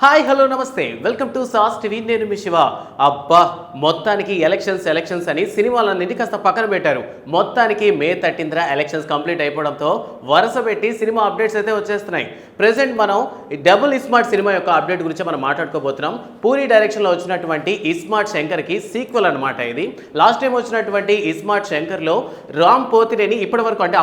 Hi hello నమస్తే welcome to sauce TV. నేను మీ శివ. అబ్బా, మొత్తానికి ఎలక్షన్స్ అని సినిమాలన్నింటి కాస్త పక్కన పెట్టారు. మొత్తానికి మే 13న ఎలక్షన్స్ కంప్లీట్ అయిపోవడంతో వరుస పెట్టి సినిమా అప్డేట్స్ అయితే వచ్చేస్తున్నాయి. ప్రెసెంట్ మనం డబుల్ ఇస్మార్ట్ సినిమా యొక్క అప్డేట్ గురించి మనం మాట్లాడుకోబోతున్నాం. పూరి డైరెక్షన్లో వచ్చినటువంటి ఇస్మార్ట్ శంకర్కి సీక్వెల్ అనమాట ఇది. లాస్ట్ టైం వచ్చినటువంటి ఇస్మార్ట్ శంకర్లో రామ్ పోతినేని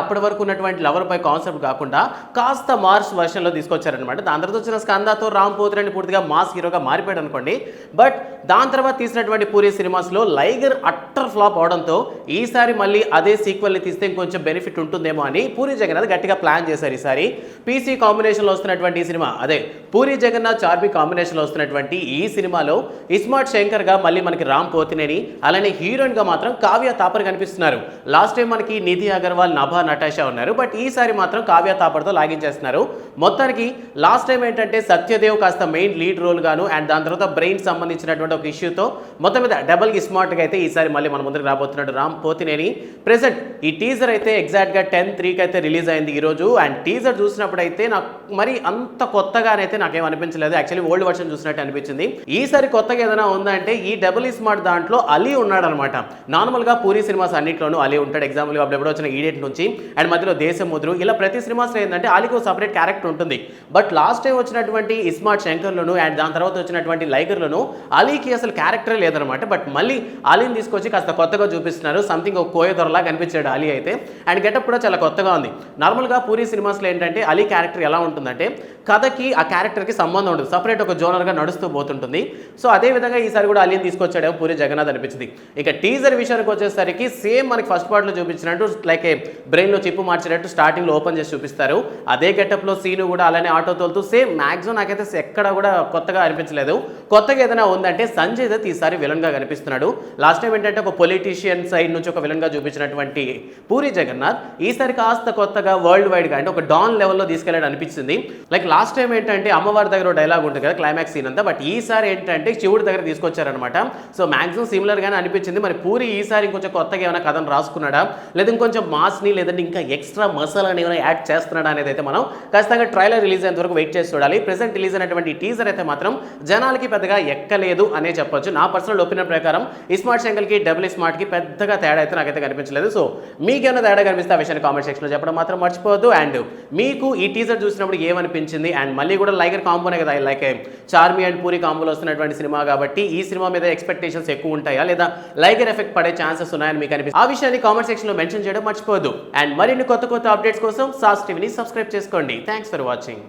అప్పటి వరకు ఉన్నటువంటి లవర్ పై కాన్సెప్ట్ కాకుండా కాస్త మార్స్ వర్షన్లో తీసుకొచ్చారనమాట. దాని తర్వాత వచ్చిన స్కందాతో రామ్ పోతినేని పూర్తిగా మాస్ హీరోగా మారిపోయాడు అనుకోండి. బట్ దాని తర్వాత తీసినటువంటి పూరి సినిమాస్లో లైగర్ అట్టర్ ఫ్లాప్ అవడంతో ఈసారి మళ్ళీ అదే సీక్వెల్ని తీస్తే ఇంకొంచెం బెనిఫిట్ ఉంటుందేమో అని పూరి జగన్నాథ్ గట్టిగా ప్లాన్ చేశారు. ఈసారి పీసీ కాంబినేషన్లో వస్తున్నటువంటి ఈ సినిమా, అదే పూరి జగన్నాథ్ చార్మి కాంబినేషన్లో వస్తున్నటువంటి ఈ సినిమాలో ఇస్మార్ట్ శంకర్గా మళ్ళీ మనకి రామ్ పోతినేని, అలానే హీరోయిన్గా మాత్రం కావ్య తాపర్ కనిపిస్తున్నారు. లాస్ట్ టైం మనకి నిధి అగర్వాల్, నభా నటాషా ఉన్నారు. బట్ ఈసారి మాత్రం కావ్య తాపర్తో లాగించేస్తున్నారు. మొత్తానికి లాస్ట్ టైం ఏంటంటే సత్యదేవ్ కాస్త మెయిన్ లీడ్ రోల్ గాను, అండ్ దాని తర్వాత బ్రెయిన్ సంబంధించినటువంటి ఒక ఇష్యూతో మొత్తం మీద డబల్ స్మార్ట్గా అయితే ఈసారి మళ్ళీ మన ముందుకు రాబోతున్నాడు రామ్ పోతినేని. ప్రెసెంట్ ఈ టీజర్ అయితే ఎగ్జాక్ట్గా 10/3కి అయితే రిలీజ్ అయింది ఈరోజు. అండ్ టీజర్ చూసినప్పుడు అయితే నాకు మరి అంత కొత్తగానైతే నాకేం అనిపించలేదు. యాక్చువల్లీ ఓల్డ్ వర్షన్ చూసినట్టు అనిపించింది. ఈసారి కొత్తగా ఏదైనా ఉందంటే ఈ డబుల్ స్మార్ట్ దాంట్లో అలీ ఉన్నాడు అనమాట. నార్మల్గా పూరి సినిమాస్ అన్నింటిలోనూ అలీ ఉంటాడు. ఎగ్జాంపుల్గా అప్పుడు వచ్చిన ఈడేట్ నుంచి అండ్ మధ్యలో దేశముద్రు, ఇలా ప్రతి సినిమాస్లో ఏంటంటే అలీకి ఒక సపరేట్ క్యారెక్టర్ ఉంటుంది. బట్ లాస్ట్ టైం వచ్చినటువంటి ఇస్మార్ట్ శంకర్లోను అండ్ దాని తర్వాత వచ్చినటువంటి లైగర్లోను అలీకి అసలు క్యారెక్టరే లేదనమాట. బట్ మళ్ళీ అలీని తీసుకొచ్చి కాస్త కొత్తగా చూపిస్తున్నారు. సంథింగ్ ఒక కోయదొరలా కనిపించాడు అలీ అయితే. అండ్ గెటప్ కూడా చాలా కొత్తగా ఉంది. నార్మల్గా పూరి సినిమాస్లో ఏంటంటే అలీ క్యారెక్టర్ ఎలా ఉంటుందంటే కథకి ఆ క్యారెక్టర్కి సంబంధం ఉండదు, సపరేట్ ఒక జోనర్గా నడుస్తూ పోతుంటుంది. సో అదే విధంగా ఈసారి కూడా అలీని తీసుకొచ్చాడేమో పూరి జగన్నాథ్ అనిపించింది. ఇక టీజర్ విషయానికి వచ్చేసరికి సేమ్ మనకి ఫస్ట్ పార్ట్లో చూపించినట్టు లైక్ బ్రెయిన్లో చిప్పు మార్చినట్టు స్టార్టింగ్లో ఓపెన్ చేసి చూపిస్తారు. అదే గెటప్లో సీను కూడా అలానే ఆటో తోలుతూ సేమ్. మ్యాక్సిమం నాకైతే ఎక్కడ కూడా కొత్తగా అనిపించలేదు. కొత్తగా ఏదైనా ఉందంటే సంజయ్ దత్ ఈసారి విలన్గా కనిపిస్తున్నాడు. లాస్ట్ టైం ఏంటంటే ఒక పొలిటీషియన్ సైడ్ నుంచి ఒక విలన్గా చూపించినటువంటి పూరి జగన్నాథ్ ఈసారి కాస్త కొత్తగా వరల్డ్ వైడ్గా అంటే ఒక డాన్ లెవెల్లో తీసుకెళ్ళాడు అనిపించింది. లైక్ లాస్ట్ టైం ఏంటంటే అమ్మవారి దగ్గర డైలాగ్ ఉంటుంది కదా, క్లైమాక్స్ సీన్ అంతా. బట్ ఈసారి ఏంటంటే శివుడి దగ్గర తీసుకొచ్చారనమాట. సో మ్యాక్సిమం సిమిలర్గానే అనిపించింది. మరి పూరి ఈసారి ఇంకొంచెం కొత్తగా ఏమైనా కథను రాసుకున్నాడా, లేదా ఇంకొంచెం మాస్ని, లేదంటే ఇంకా ఎక్స్ట్రా మసాలాని ఏమైనా యాడ్ చేస్తున్నాడా అనేది అయితే మనం ఖచ్చితంగా ట్రైలర్ రిలీజ్ అయ్యేంత వరకు వెయిట్ చేసి చూడాలి. ప్రెసెంట్ రిలీజ్ అయినటువంటి టీజర్ అయితే మాత్రం జనాలకి పెద్దగా ఎక్కలేదు అనే చెప్పొచ్చు. నా పర్సనల్ ఒపీనియన్ ప్రకారం ఇస్మార్ట్ శంకర్కి డబుల్ స్మార్ట్కి పెద్దగా తేడా అయితే నాకైతే కనిపించలేదు. సో మీకేమైనా తేడా కనిపిస్తే ఆ విషయాన్ని కామెంట్ సెక్షన్లో చెప్పడం మాత్రం మర్చిపోవద్దు. అండ్ మీకు ఈ టీజర్ చూసినప్పుడు ఏమనిపించింది, అండ్ మళ్ళీ కూడా లైగర్ కాంబోనే కదా, లైక్ చార్మి అండ్ పూరి కాంబోలో వస్తున్నటువంటి సినిమా కాబట్టి ఈ సినిమా మీద ఎక్స్పెక్టేషన్స్ ఎక్కువ ఉంటాయా, లేదా లైగర్ ఎఫెక్ట్ పడే ఛాన్సెస్ ఉన్నాయని మీకు అనిపిస్తుంది? ఆ విషయాన్ని కామెంట్ సెక్షన్లో మెన్షన్ చేయడం మర్చిపోవద్దు. అండ్ మరిన్ని కొత్త అప్డేట్స్ కోసం సాస్ టీవీని సబ్స్క్రైబ్ చేసుకోండి. Thanks for watching.